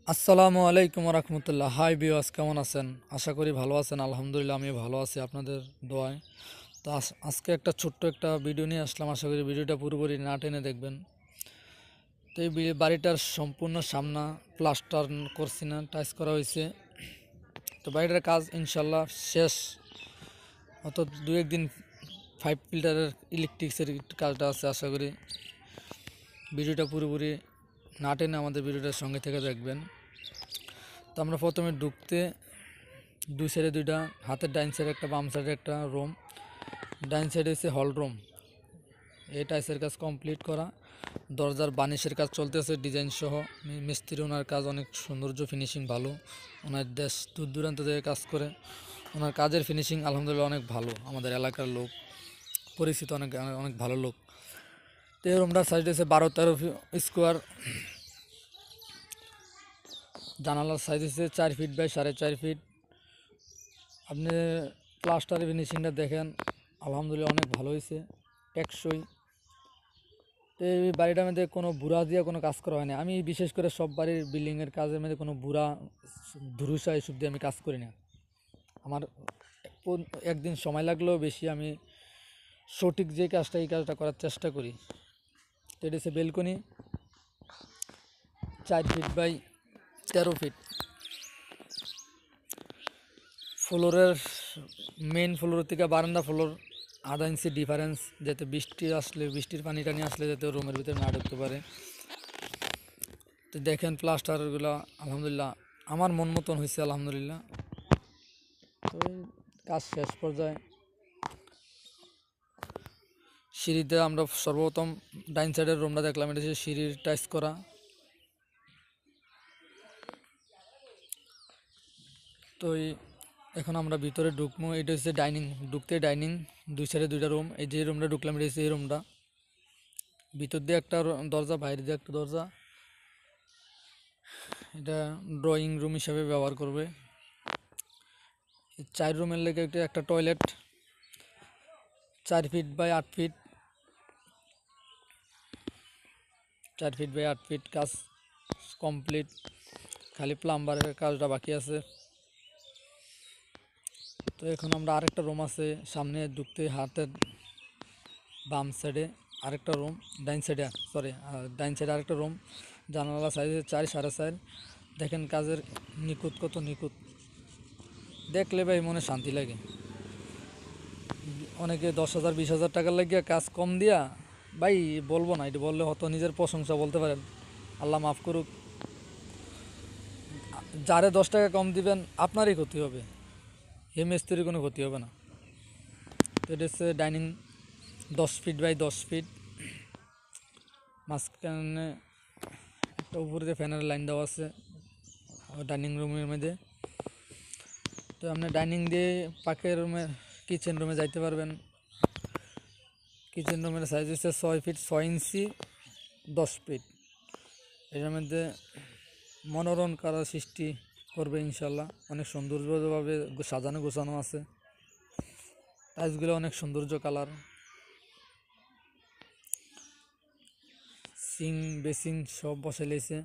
আসসালামু আলাইকুম রহমতুল্লাহ। হাই বিওয়াস, কেমন আছেন? আশা করি ভালো আছেন। আলহামদুলিল্লাহ আমি ভালো আছি আপনাদের দোয়ায়। তো আজকে একটা ছোট্ট একটা ভিডিও নিয়ে আসলাম। আশা করি ভিডিওটা পুরোপুরি না টেনে দেখবেন। তো এই বাড়িটার সম্পূর্ণ সামনা প্লাস্টার করছি না, টাইস করা হয়েছে। তো বাড়িটার কাজ ইনশাল্লাহ শেষ, অত দু একদিন 5 ফিল্টারের ইলেকট্রিক্সের কাজটা আছে। আশা করি ভিডিওটা পুরোপুরি না টেনে আমাদের ভিডিওটার সঙ্গে থেকে দেখবেন। তো আমরা প্রথমে ঢুকতে দুই সাইডে দুইটা, হাতের ডাইন সাইডে একটা, বাম সাইডে একটা রুম। ডাইন সাইডে হচ্ছে হল রুম। এই টাইসের কাজ কমপ্লিট করা, দরজার বানিশের কাজ চলতেছে ডিজাইন সহ। মিস্ত্রি ওনার কাজ অনেক সৌন্দর্য, ফিনিশিং ভালো। ওনার দেশ দূর দূরান্ত থেকে কাজ করে, ওনার কাজের ফিনিশিং আলহামদুলিল্লাহ অনেক ভালো। আমাদের এলাকার লোক, পরিচিত অনেক অনেক ভালো লোক। তো এই রুমটার সাইজ হচ্ছে 12-13 স্কোয়ার। জানালার সাইজ হচ্ছে 4 ফিট বাই 4.5 ফিট। আপনি প্লাস্টারের ফিনিশিংটা দেখেন, আলহামদুলিল্লাহ অনেক ভালো হয়েছে, টেকসই। তো এই বাড়িটার মধ্যে কোনো বুড়া দিয়ে কোনো কাজ করা হয় না। আমি বিশেষ করে সব বাড়ির বিল্ডিংয়ের কাজের মধ্যে কোনো বুড়া, ধুরুসা এসব দিয়ে আমি কাজ করি না। আমার একদিন সময় লাগলেও বেশি, আমি সঠিক যে কাজটা, এই কাজটা করার চেষ্টা করি। তো এটা হচ্ছে বেলকনি, 4 ফিট বাই 13 ফিট। ফ্লোরের মেইন ফ্লোর থেকে বারান্দা ফ্লোর ½ ইঞ্চি ডিফারেন্স, যাতে বৃষ্টি আসলে, বৃষ্টির পানি টানি আসলে যাতে রুমের ভিতরে না ঢুকতে পারে। তো দেখেন প্লাস্টারগুলো আলহামদুলিল্লাহ আমার মন মতন হয়েছে আলহামদুলিল্লাহ। তো কাজ শেষ পর্যায়ে। সিঁড়িতে আমরা সর্বপ্রথম ডাইন সাইডের রুমটা দেখলাম, এটা হচ্ছে সিঁড়ির টাইস করা। তো এখন আমরা ভিতরে ঢুকবো। এটা হচ্ছে ডাইনিং, ঢুকতে ডাইনিং, দুই সাইডে দুইটা রুম। এই যে রুমটা ঢুকলাম এটা হচ্ছে এই রুমটা। ভিতর দিয়ে একটা দরজা, বাইরে দিয়ে একটা দরজা। এটা ড্রয়িং রুম হিসাবে ব্যবহার করবে। 4 রুমের লেগে একটা toilet, 4 feet by 8 feet. 4 feet by 8 feet কাজ কমপ্লিট, খালি প্লাম্বারের কাজটা বাকি আছে। তো এখন আমরা আরেকটা রুম আছে সামনে ঢুকতে, হাতের বাম সাইডে আরেকটা রুম, ডাইন সাইডে আরেকটা রুম। জানালা সাইজে 4 সাড়ে 4। দেখেন কাজের নিখুঁত, কত নিখুঁত, দেখলে ভাই মনে শান্তি লাগে। অনেকে 10,000 20,000 টাকার লাগিয়ে কাজ কম দিয়া, ভাই বলবো না, এটা বললে হয়তো নিজের প্রশংসা বলতে পারেন, আল্লাহ মাফ করুক। যারে 10 টাকা কম দিবেন আপনারই ক্ষতি হবে, এই মিস্ত্রির কোনো ক্ষতি হবে না। তো এটা হচ্ছে ডাইনিং, 10 ফিট বাই 10 ফিট। মাঝখানে একটা উপরে যে ফ্যানের লাইন দেওয়া আছে ডাইনিং রুমের মধ্যে। তো আপনি ডাইনিং দিয়ে পাকের রুমে, কিচেন রুমে যাইতে পারবেন। কিচেন রুমের সাইজ হচ্ছে 6 ফিট 6 ইঞ্চি 10 ফিট। এর মধ্যে মনোরম কালার সৃষ্টি করবে ইনশাল্লাহ। অনেক সৌন্দর্যভাবে সাজানো গোছানো আছে, টাইলসগুলো অনেক সৌন্দর্য কালার। সিং বেসিং সব বসে লেছে।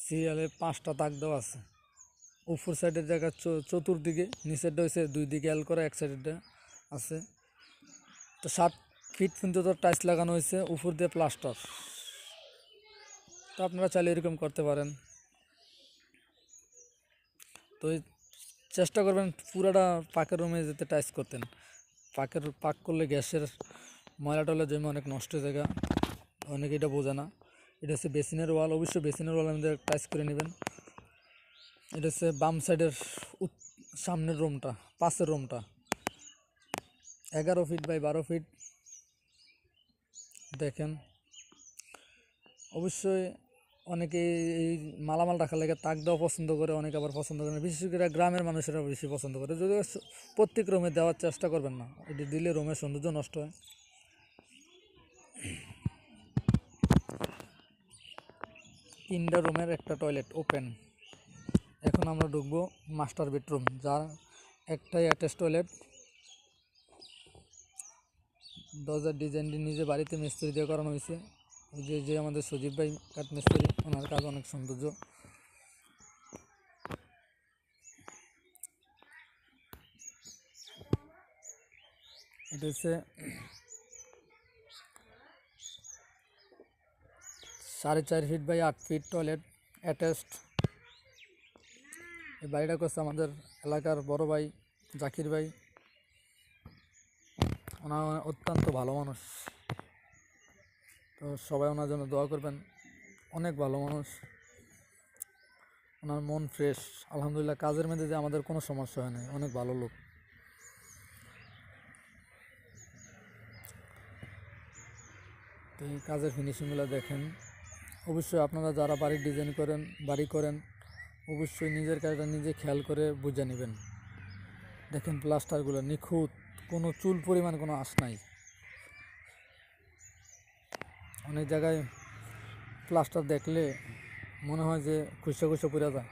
সিরিয়ালে 5টা তাক দেওয়া আছে। উপর সাইডের জায়গা চতুর্দিকে, নিচেরটা হয়েছে 2 দিকে এল করা, এক সাইডেরটা আছে। তো 7 ফিট পর্যন্ত টাইলস লাগানো হয়েছে, উপর দিয়ে প্লাস্টার। তো আপনারা চাইলে এরকম করতে পারেন। তো চেষ্টা করবেন পুরাটা পাকের রুমে যেতে টাইলস করতেন। পাক করলে গ্যাসের ময়লা টয়লা জমে অনেক নষ্ট জায়গা, অনেকে এটা বোঝে না। এটা হচ্ছে বেসিনের ওয়াল, অবশ্যই বেসিনের ওয়াল আমাদের টাইলস করে নেবেন। এটা হচ্ছে বাম সাইডের সামনের রুমটা, পাশের রুমটা 11 ফিট বাই 12 ফিট। দেখেন অবশ্যই অনেকে এই মালামাল রাখার লাগে তাক দেওয়া পছন্দ করে, অনেকে আবার পছন্দ করে না। বিশেষ করে গ্রামের মানুষেরা বেশি পছন্দ করে। যদিও প্রত্যেক রুমে দেওয়ার চেষ্টা করবেন না, এটি দিলে রুমের সৌন্দর্য নষ্ট হয়। 3টা রুমের একটা টয়লেট ওপেন। এখন আমরা ঢুকবো মাস্টার বেডরুম, যার একটাই অ্যাটাচ টয়লেট। দরজার ডিজাইনটি নিজে বাড়িতে মিস্ত্রি দিয়ে করানো হয়েছে। ওই যে যে আমাদের সজীব ভাই কাঠমিস্ত্রি, ওনার কাজ অনেক সৌন্দর্য। এটা হচ্ছে 4.5 feet by 8 feet toilet attached. এই বাড়িটা করছে আমাদের এলাকার বড় ভাই জাকির ভাই। ওনার অত্যন্ত ভালো মানুষ, তো সবাই ওনার জন্য দোয়া করবেন। অনেক ভালো মানুষ, ওনার মন ফ্রেশ, আলহামদুলিল্লাহ। কাজের মধ্যে যে আমাদের কোনো সমস্যা হয় না, অনেক ভালো লোক। তো এই কাজের ফিনিশিংগুলো দেখেন। অবশ্যই আপনারা যারা বাড়ির ডিজাইন করেন, বাড়ি করেন, অবশ্যই নিজের কাজটা নিজে খেয়াল করে বুঝে নেবেন। দেখেন প্লাস্টারগুলো নিখুঁত, কোনো চুল পরিমাণ কোনো আঁশ নাই। অনেক জায়গায় প্লাস্টার দেখলে মনে হয় যে খুশা খুশা পড়ে যায়।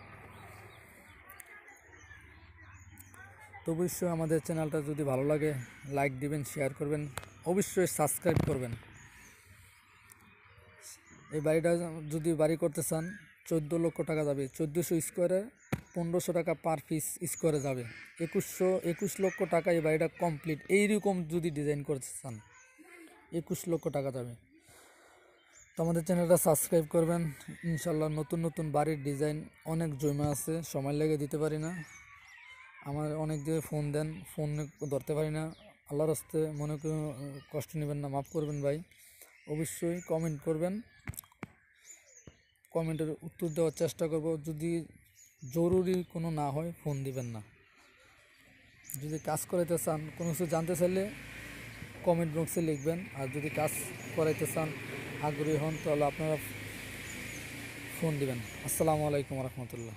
তো অবশ্যই আমাদের চ্যানেলটা যদি ভালো লাগে লাইক দিবেন, শেয়ার করবেন, অবশ্যই সাবস্ক্রাইব করবেন। এই বাড়িটা যদি বাড়ি করতে চান 14 লক্ষ টাকা যাবে। 1400 স্কোয়ারে 1500 টাকা পার পিস স্কোয়ারে যাবে। 21 লক্ষ টাকা এই বাড়িটা কমপ্লিট। এইরকম যদি ডিজাইন করতে চান 21 লক্ষ টাকা যাবে। তো আমাদের চ্যানেলটা সাবস্ক্রাইব করবেন। ইনশাল্লাহ নতুন নতুন বাড়ির ডিজাইন অনেক জমা আছে, সময় লেগে দিতে পারি না। আমার অনেক দিকে ফোন দেন, ফোন ধরতে পারি না। আল্লাহর রাস্তে মনে করে কষ্ট নেবেন না, মাফ করবেন ভাই। অবশ্যই কমেন্ট করবেন, কমেন্টের উত্তর দেওয়ার চেষ্টা করব। যদি জরুরি কোনো না হয় ফোন দিবেন না। যদি কাজ করাইতে চান, কোনো কিছু জানতে চাইলে কমেন্ট বক্সে লিখবেন। আর যদি কাজ করাইতে চান, আগ্রহী হন, তাহলে আপনারা ফোন দিবেন। আসসালামু আলাইকুম রহমতুল্লাহ।